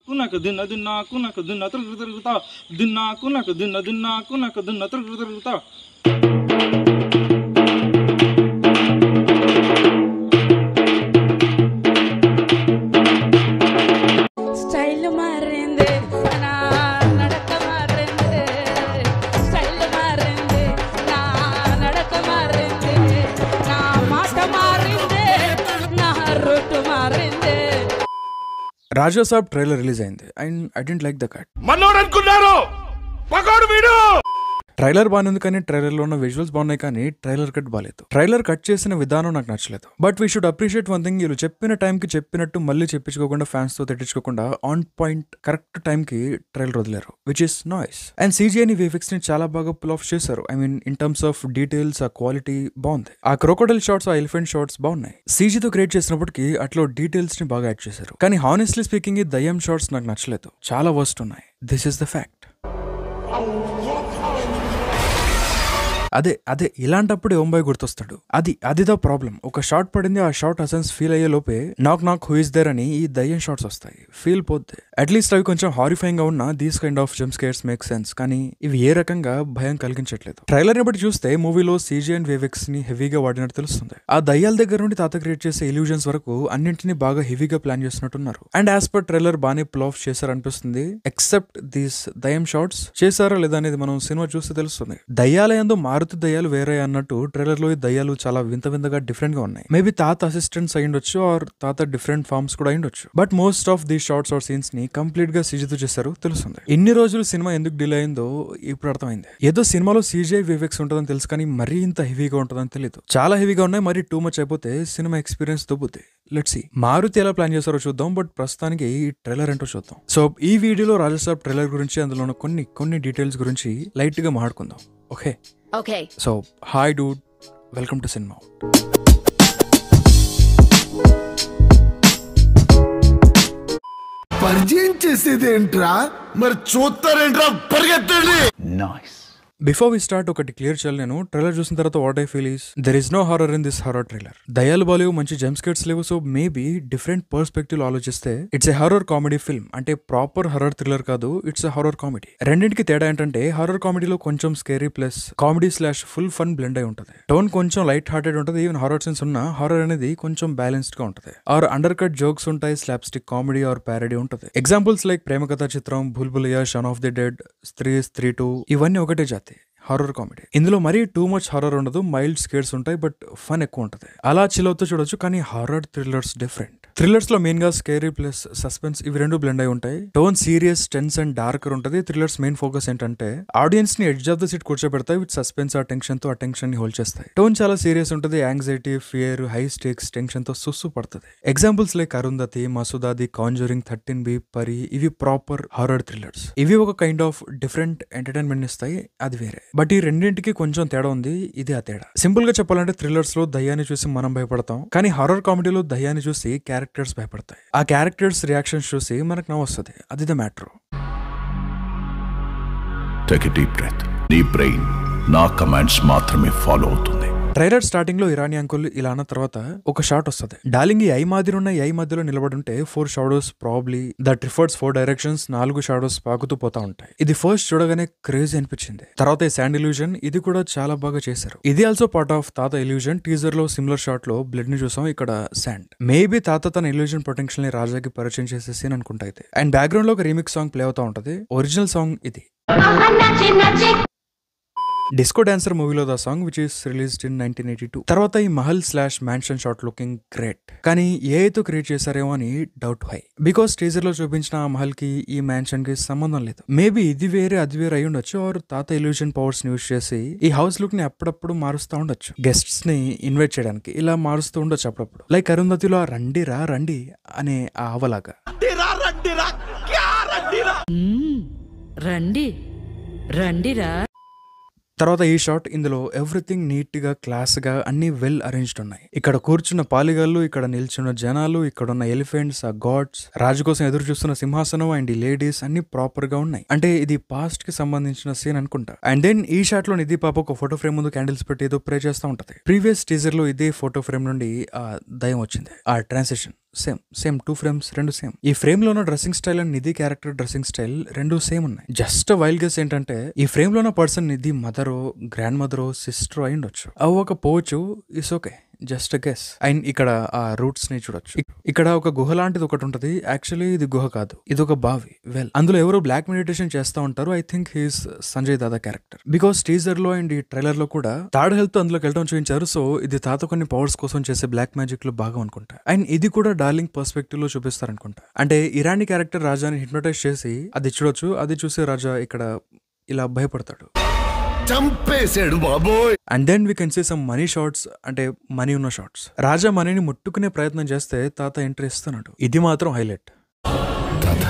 కునక దిన్న దిన్న కునక దిన్న తిరుగు తిరుగుతా దిన్న కునక దిన్న దిన్న కునక దిన్న తిరుగు తిరుగుతా స్టైల్ మారింది నా నడక మారింది స్టైల్ మారింది నా నడక మారింది నా మాట మారింది నా రూట్ మారింది. రాజా సాబ్ ట్రైలర్ రిలీజ్ అయింది and I didn't like the cut. మనోడు అనుకున్నారు పగాడు వీడు. ట్రైలర్ బాగుంది కానీ ట్రైలర్ లో ఉన్న విజువల్స్ బాగున్నాయి కానీ ట్రైలర్ కట్ బాగాలేదు. ట్రైలర్ కట్ చేసిన విధానం నాకు నచ్చలేదు. But we should appreciate one thing, వీళ్ళు చెప్పిన టైం కి చెప్పినట్టు మళ్ళీ చెప్పించుకోకుండా ఫ్యాన్స్ తో తిట్టించుకోకుండా ఆన్ పాయింట్ కరెక్ట్ టైం కి ట్రైలర్ వదిలేరు, which is nice. And CGI VFX ని చాలా బాగా పుల్ ఆఫ్ చేశారు. I mean in terms of details ఆ క్వాలిటీ బాగుంది. ఆ క్రోకోడైల్ షాట్స్, ఆ ఎలిఫెంట్ షాట్స్ బాగున్నాయి. CG తో క్రియేట్ చేసినప్పటికీ అట్లో డీటెయిల్స్ ని బాగా యాడ్ చేశారు. కానీ హానెస్ట్లీ స్పీకింగ్ ఈ దయ్యం షాట్స్ నాకు నచ్చలేదు, చాలా వర్స్ట్ ఉన్నాయి. This is the fact. అదే ఇలాంటప్పుడు ఓంబాయ్ గుర్తొస్తాడు. అదిదా ప్రాబ్లం. ఒక షాట్ పడింది, ఆ షాట్ అసెన్స్ ఫీల్ అయ్యే లోపే నాక్ హూ ఇస్ దేర్ అని ఈ దయ్యం షాట్స్ వస్తాయి. ఫీల్ పోద్ది. అట్లీస్ట్ అవి కొంచెం హారిఫైయింగ్ గా ఉన్న these kind of jump scares make sense, కానీ ఇవి ఏ రకంగా భయం కలిగించట్లేదు. ట్రైలర్ ని బట్టి చూస్తే మూవీలో CGI అండ్ VFX ని హెవీగా వాడినట్టు తెలుస్తుంది. ఆ దయ్యాల దగ్గర నుండి తాత క్రియేట్ చేసే ఇల్యూజన్స్ వరకు అన్నింటినీ బాగా హెవీగా ప్లాన్ చేస్తున్నట్టున్నారు. అండ్ యాజ్ పర్ ట్రైలర్ బానే పుల్ ఆఫ్ చేశారనిపిస్తుంది. ఎక్సెప్ట్ దీస్ దయ్యం షాట్స్ చేశారా లేదా అనేది మనం సినిమా చూస్తే తెలుస్తుంది. దయ్యాలయందు మారుతి దయ్యాలు వేరే అన్నట్టు ట్రైలర్ లో ఈ దయ్యాలు చాలా వింత వింతగా డిఫరెంట్ గా ఉన్నాయి. మేబీ తాత అసిస్టెంట్స్ అయ్యుండొచ్చు ఆర్ తాత డిఫరెంట్ ఫార్మ్స్ కూడా అయ్యుండొచ్చు. But most of the shorts are scenes ని కంప్లీట్ గా CG తో చేశారు తెలుస్తుంది. ఇన్ని రోజులు సినిమా ఎందుకు డిలే అయిందో ఇప్పుడు అర్థమైంది. ఏదో సినిమాలో CGI VFX ఉంటుందని తెలుసు కానీ మరీ ఇంత హెవీగా ఉంటుందని తెలియదు. చాలా హెవీగా ఉన్నాయి, మరీ టూ మచ్ అయిపోతే సినిమా ఎక్స్పీరియన్స్ దొబ్బుద్ది. లెట్స్ సీ మారుతి ఎలా ప్లాన్ చేస్తారో చూద్దాం. బట్ ప్రస్తుతానికి ఈ ట్రైలర్ ఏంటో చూద్దాం. సో ఈ వీడియోలో రాజా సాబ్ ట్రైలర్ గురించి, అందులో ఉన్న కొన్ని డీటెయిల్స్ గురించి లైట్ గా మాట్లాడుకుందాం. Okay. So, hi dude, welcome to Cinema. పరిచయం చేసేదేంట్రా, మరి చూస్తారేంట్రా, పరిగెత్తండి. నైస్. బిఫోర్ వి స్టార్ట్ ఒకటి క్లియర్ చేయాలి. నేను ట్రైలర్ చూసిన తర్వాత what I feel is there is no horror in this horror trailer. దయాలు బాలేవు, మంచి జంప్ స్కేర్స్ లేవు. సో మేబీ డిఫరెంట్ పర్స్పెక్టివ్ ఆలోచిస్తే it's a horror comedy film. అంటే ప్రాపర్ హారర్ థ్రిల్లర్ కాదు, ఇట్స్ ఎ హారర్ కామెడీ. రెండింటికి తేడా ఏంటంటే హారర్ కామెడీలో కొంచెం scary plus comedy / full fun blend అయి ఉంటుంది. టోన్ కొంచెం లైట్ హార్టెడ్ ఉంటుంది. ఈవెన్ హారర్ సీన్స్ ఉన్న హారర్ అనేది కొంచెం బ్యాలెన్స్డ్ గా ఉంటుంది. ఆర్ అండర్ కట్ జోక్స్ ఉంటాయి, slapstick comedy or parody ఉంటుంది. Examples like Prema Katha Chitram, Bhool Bhulaiyaa, Shaun of the Dead, Stree 3-2 ఇవన్నీ ఒకటే జాతి హారర్ కామెడీ. ఇందులో మరీ టూ మచ్ హారర్ ఉండదు, మైల్డ్ స్కేర్స్ ఉంటాయి, బట్ ఫన్ ఎక్కువ ఉంటుంది. అలా చిల్ అవుతూ చూడొచ్చు. కానీ హారర్ థ్రిల్లర్స్ డిఫరెంట్. థ్రిల్లర్స్ లో మెయిన్ గా స్కేరీ ప్లస్ సస్పెన్స్ ఇవి రెండు బ్లెండ్ అయి ఉంటాయి. Tone serious, tense and darker ఉంటుంది. థ్రిల్లర్స్ మెయిన్ ఫోకస్ ఏంటంటే ఆడియన్స్ ని ఎడ్జ్ ఆఫ్ ద సీట్ కూర్చోబెడతాయి. విత్ సస్పెన్స్ ఆ టెన్షన్ తో అటెన్షన్ ని హోల్డ్ చేస్తాయి. టోన్ చాలా సీరియస్ ఉంటుంది. Anxiety, fear, high stakes tension తో సుస్సు పడుతుంది. Examples like Arundhati, Masooda, the Conjuring, 13B, Pari ఇవి ప్రాపర్ హారర్ థ్రిల్లర్స్. ఇవి ఒక కైండ్ ఆఫ్ డిఫరెంట్ ఎంటర్టైన్మెంట్ ఇస్తాయి, అది వేరే. బట్ ఈ రెండింటికి కొంచెం తేడా ఉంది, ఇది ఆ తేడా. సింపుల్ గా చెప్పాలంటే థ్రిల్లర్స్ లో దయ్యాన్ని చూసి మనం భయపడతాం, కానీ హారర్ కామెడీలో దయ్యాన్ని చూసి క్యారెక్టర్స్ భయపడతాయి. ఆ క్యారెక్టర్స్ రియాక్షన్స్ చూసి మనకు నవ్వు వస్తుంది. అది the matter. Take a deep breath. నీ బ్రెయిన్ నా కమాండ్స్ మాత్రమే ఫాలో అవుతుంది. ట్రైలర్ స్టార్టింగ్ లో ఇరానీ అంకుల్ ఇలా అన్న తర్వాత ఒక షాట్ వస్తుంది. డార్లింగ్ ఈ ఐ మాదిరి ఉన్న ఐ మధ్యలో నిలబడి ఉంటే 4 shadows probably that refers 4 directions, 4 shadows పాకుతూ పోతా ఉంటాయి. ఇది ఫస్ట్ చూడగానే క్రేజీ అనిపించింది. తర్వాత ఈ శాండ్ ఇల్యూజన్, ఇది కూడా చాలా బాగా చేశారు. ఇది ఆల్సో పార్ట్ ఆఫ్ తాత ఇల్యూజన్. టీజర్ లో సిమిలర్ షాట్ లో బ్లడ్ ని చూసాం, ఇక్కడ శాండ్. మేబీ తాత తన ఇల్యూజన్ పొటెన్షియల్ ని రాజాకి పరిచయం చేసే సీన్ అనుకుంటా. అయితే అండ్ బ్యాక్గ్రౌండ్ లో ఒక రీమిక్స్ సాంగ్ ప్లే అవుతా ఉంటది. ఒరిజినల్ సాంగ్ ఇది. డిస్కో డాన్సర్ మూవీలో the song which is released in 1982. తర్వాత ఈ Mahal / mansion shot looking great, కానీ ఏఐతో క్రియేట్ చేశారేమో అని డౌట్ హై. బికాస్ టీజర్ లో చూపించిన ఆ మహల్ కి ఈ మ్యాన్షన్ కి సంబంధం లేదు. మేబీ ఇది వేరే అది వేరే అయి ఉండొచ్చు. ఆర్ తాత ఇల్యూజన్ పవర్స్ ని యూజ్ చేసి ఈ హౌస్ లుక్ ని అప్పుడప్పుడు మారుస్తూ ఉండొచ్చు. గెస్ట్స్ ని ఇన్వైట్ చేయడానికి ఇలా మారుస్తూ ఉండొచ్చు అప్పుడప్పుడు. లైక్ అరుంధతిలో రండిరా రండి అనే ఆ అవలాగా. రండి రండిరా. తర్వాత ఈ షాట్, ఇందులో ఎవ్రీథింగ్ నీట్ గా క్లాస్ గా అన్ని వెల్ అరేంజ్డ్ ఉన్నాయి. ఇక్కడ కూర్చున్న పాలిగాళ్ళు, ఇక్కడ నిల్చున్న జనాలు, ఇక్కడ ఉన్న ఎలిఫెంట్స్, ఆ గాడ్స్, రాజు కోసం ఎదురు చూస్తున్న సింహాసనం అండ్ ఈ లేడీస్ అన్ని ప్రాపర్ గా ఉన్నాయి. అంటే ఇది పాస్ట్ కి సంబంధించిన సీన్ అనుకుంటా. అండ్ దెన్ ఈ షాట్ లో నిధి పాప ఒక ఫోటో ఫ్రేమ్ ముందు క్యాండిల్స్ పెట్టి ఏదో ప్రే చేస్తూ ఉంటది. ప్రీవియస్ టీజర్ లో ఇదే ఫోటో ఫ్రేమ్ నుండి ఆ దయం వచ్చింది, ఆ ట్రాన్సిషన్. సేమ్ 2 frames రెండు సేమ్. ఈ ఫ్రేమ్ లో ఉన్న dressing style and Nidhi character dressing style రెండు సేమ్ ఉన్నాయి. జస్ట్ వైల్డ్ గెస్ ఏంటంటే ఈ ఫ్రేమ్ లో ఉన్న పర్సన్ నిధి మదరో గ్రాండ్ మదరో సిస్టరో అయి ఉండొచ్చు. అవ్వకపోవచ్చు, it's okay, just guess. And ఇక్కడ ఆ రూట్స్ ని చూడొచ్చు. ఇక్కడ ఒక గుహ లాంటిది ఒకటి ఉంటది. యాక్చువల్లీ ఇది గుహ కాదు, ఇది ఒక బావి. వెల్, అందులో ఎవరో బ్లాక్ మెడిటేషన్ చేస్తా ఉంటారు. I think he's Sanjay Dada character. Because teaser లో అండ్ ఈ ట్రైలర్ లో కూడా థర్డ్ హెల్త్ అందులోకి వెళ్ళడం చూపించారు. సో ఇది తాత కొన్ని పవర్స్ కోసం చేసే బ్లాక్ మ్యాజిక్ లో బాగా అనుకుంటా. అండ్ ఇది కూడా డార్లింగ్ పర్స్పెక్టివ్ లో చూపిస్తారు అనుకుంటా. అంటే ఇరానీ క్యారెక్టర్ రాజాని హిప్నోటైజ్ చేసి అది చూడొచ్చు. అది చూసే రాజా ఇక్కడ ఇలా భయపడతాడు. చంపేశాడు బాబోయ్. And then we can see some money shots, అంటే మనీ ఉన్న షాట్స్. రాజా మనీని ముట్టుకునే ప్రయత్నం చేస్తే తాత ఎంట్రీ ఇస్తున్నాడు. ఇది మాత్రం హైలైట్. తాత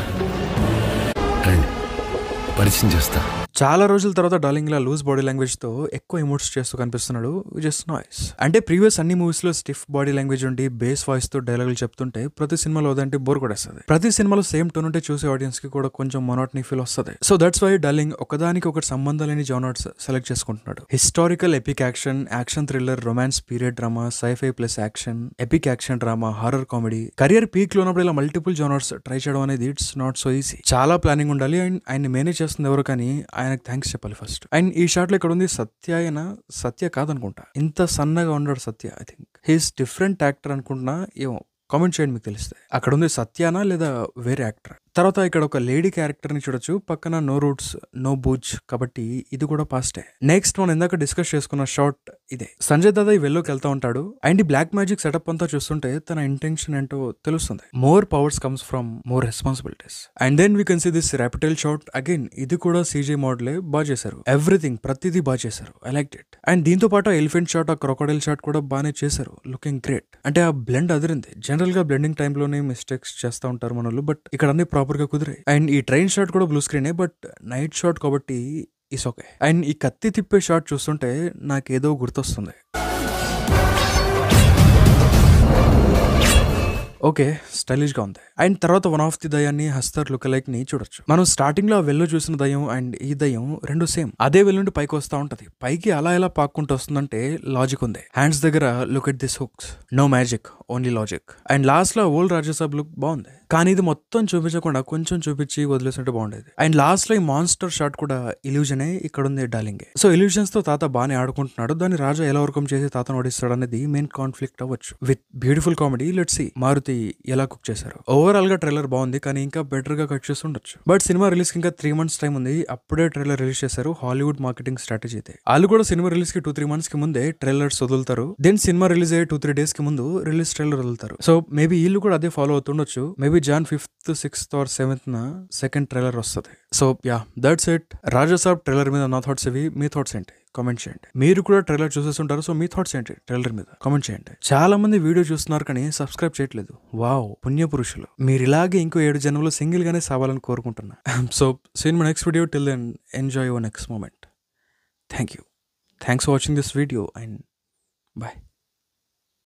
పరిచయం చేస్తా. చాలా రోజుల తర్వాత డార్లింగ్ లా లూజ్ బాడీ లాంగ్వేజ్ తో ఎక్కువ ఎమోట్స్ చేస్తూ కనిపిస్తున్నాడు, విచ్ ఇస్ నైస్. అంటే ప్రీవియస్ అన్ని మూవీస్ లో స్టిఫ్ బాడీ లాంగ్వేజ్ ఉండి బేస్ వాయిస్ తో డైలాగులు చెప్తుంటే ప్రతి సినిమాలో అదంటే బోర్ కొడేస్తుంది. ప్రతి సినిమాలో సేమ్ టోన్ ఉంటే చూసే ఆడియన్స్ కి కూడా కొంచెం మొనాటనీ ఫీల్ వస్తుంది. సో దట్స్ వై డార్లింగ్ ఒకదానికి ఒకటి సంబంధం లేని జానర్స్ సెలెక్ట్ చేసుకుంటున్నాడు. Historical epic action, action thriller, romance, period drama, scifi plus action, epic action drama, horror comedy. Career peak లో ఉన్నప్పుడు ఇలా మల్టిపుల్ జానర్స్ ట్రై చేయడం అనేది ఇట్స్ నాట్ సో ఈజీ. చాలా ప్లానింగ్ ఉండాలి. అండ్ ఆయన మేనేజ్ చేస్తుంది ఎవరు, కానీ ఆయనకు థ్యాంక్స్ చెప్పాలి ఫస్ట్. అండ్ ఈ షాట్ లో ఇక్కడ ఉంది సత్య కాదనుకుంటా. ఇంత సన్నగా ఉన్నాడు Satya. I think he's different actor అనుకుంటున్నా. ఏమో కామెంట్ చేయండి మీకు తెలిస్తే. అక్కడ ఉంది సత్యానా లేదా వేరే యాక్టర్. తర్వాత ఇక్కడ ఒక లేడీ క్యారెక్టర్ ని చూడొచ్చు. పక్కన నో రూట్స్ నో బూజ్, కాబట్టి ఇది కూడా పాస్టే. నెక్స్ట్ మనం ఇందాక డిస్కస్ చేసుకున్న షాట్ ఇదే. సంజయ్ దాదా ఈ వెల్లోకి వెళ్తా ఉంటాడు. అండ్ ఈ బ్లాక్ మ్యాజిక్ సెటప్ అంతా చూస్తుంటే తన ఇంటెన్షన్ ఏంటో తెలుస్తుంది. More powers comes from more responsibilities. And then we can see this reptile shot again. ఇది కూడా సీజీ మోడలే బాగా చేశారు. ఎవ్రీథింగ్ ప్రతిదీ బాగా చేశారు. I like it. అండ్ దీంతో పాటు ఎలిఫెంట్ షాట్, ఆ క్రొకోడైల్ షాట్ కూడా బాగానే చేశారు. Looking great. అంటే ఆ బ్లెండ్ అదిరింది. జనరల్ గా బ్లెండింగ్ టైమ్ లోనే మిస్టేక్స్ చేస్తూ ఉంటారు మన వాళ్ళు, బట్ ఇక్కడ అన్ని ప్రాపర్ గా కుదిరాయి. అండ్ ఈ ట్రైన్ షాట్ కూడా బ్లూ స్క్రీనే, బట్ నైట్ షాట్ కాబట్టి ఇస్ ఓకే. అండ్ ఈ కత్తి తిప్పే షాట్ చూస్తుంటే నాకేదో గుర్తొస్తుంది. ఓకే, స్టైలిష్ గా ఉంది. అండ్ తర్వాత వన్ ఆఫ్ ది దయాన్ని హస్తర్ లుక్ లైక్ ని చూడొచ్చు. మనం స్టార్టింగ్ లో ఆ వెల్లో చూసిన దయ్యం అండ్ ఈ దయ్యం రెండు సేమ్. అదే వెల్ నుండి పైకి వస్తా ఉంటది. పైకి అలా ఎలా పాక్కుంటూ వస్తుందంటే లాజిక్ ఉంది. హ్యాండ్స్ దగ్గర look at this hooks. No magic, only logic. And last లో ఓల్డ్ రాజ్యసభ లుక్ బాగుంది, కానీ ఇది మొత్తం చూపించకుండా కొంచెం చూపించి వదిలేసినట్టు బాగుండేది. అండ్ లాస్ట్ లో ఈ మాన్స్టర్ షాట్ కూడా ఇల్యూజనే. ఇక్కడ ఉంది డార్లింగ్. సో ఇల్యూజన్స్ తో తాత బాగానే ఆడుకుంటున్నాడు. దాన్ని రాజా ఎలా ఓవర్కమ్ చేసి తాతను ఓడిస్తాడు అనేది మెయిన్ కాన్ఫ్లిక్ట్ అవ్వచ్చు. With beautiful comedy. Let's see Maruthi ఎలా కుక్ చేశారు. ఓవరాల్ గా ట్రైలర్ బాగుంది, కానీ ఇంకా బెటర్ గా కట్ చేసి ఉండొచ్చు. బట్ సినిమా రిలీజ్ కి ఇంకా 3 months టైం ఉంది. అప్పుడే ట్రైలర్ రిలీజ్ చేశారు. హాలీవుడ్ మార్కెటింగ్ స్ట్రాటజీ అయితే. వాళ్ళు కూడా సినిమా రిలీజ్ కి 2-3 months కి ముందే ట్రైలర్స్ వదులుతారు. దెన్ సినిమా రిలీజ్ అయ్యే 2-3 days కి ముందు రిలీజ్ ట్రైలర్ వదులుతారు. సో మేబీ వీళ్ళు కూడా అదే ఫాలో అవుతుండొచ్చు. Maybe Jan 5th, 6th or 7th second trailer వస్తుంది. So yeah, that's it. Raja Saab trailer మీద నా థాట్స్ ఇవి. మీ థాట్స్ ఏంటి కామెంట్ చేయండి. మీరు కూడా ట్రైలర్ చూసేస్తుంటారు. సో మీ థాట్స్ ఏంటి ట్రైలర్ మీద కామెంట్ చేయండి. చాలా మంది వీడియో చూస్తున్నారు కానీ సబ్స్క్రైబ్ చేయట్లేదు. వావ్, పుణ్య పురుషులు మీరు. ఇలాగే ఇంకో 7 జన్మలు సింగిల్ గానే సావాలని కోరుకుంటున్నా. So see in my next video. Till then enjoy your next moment. Thank you. Thanks for watching this video and bye.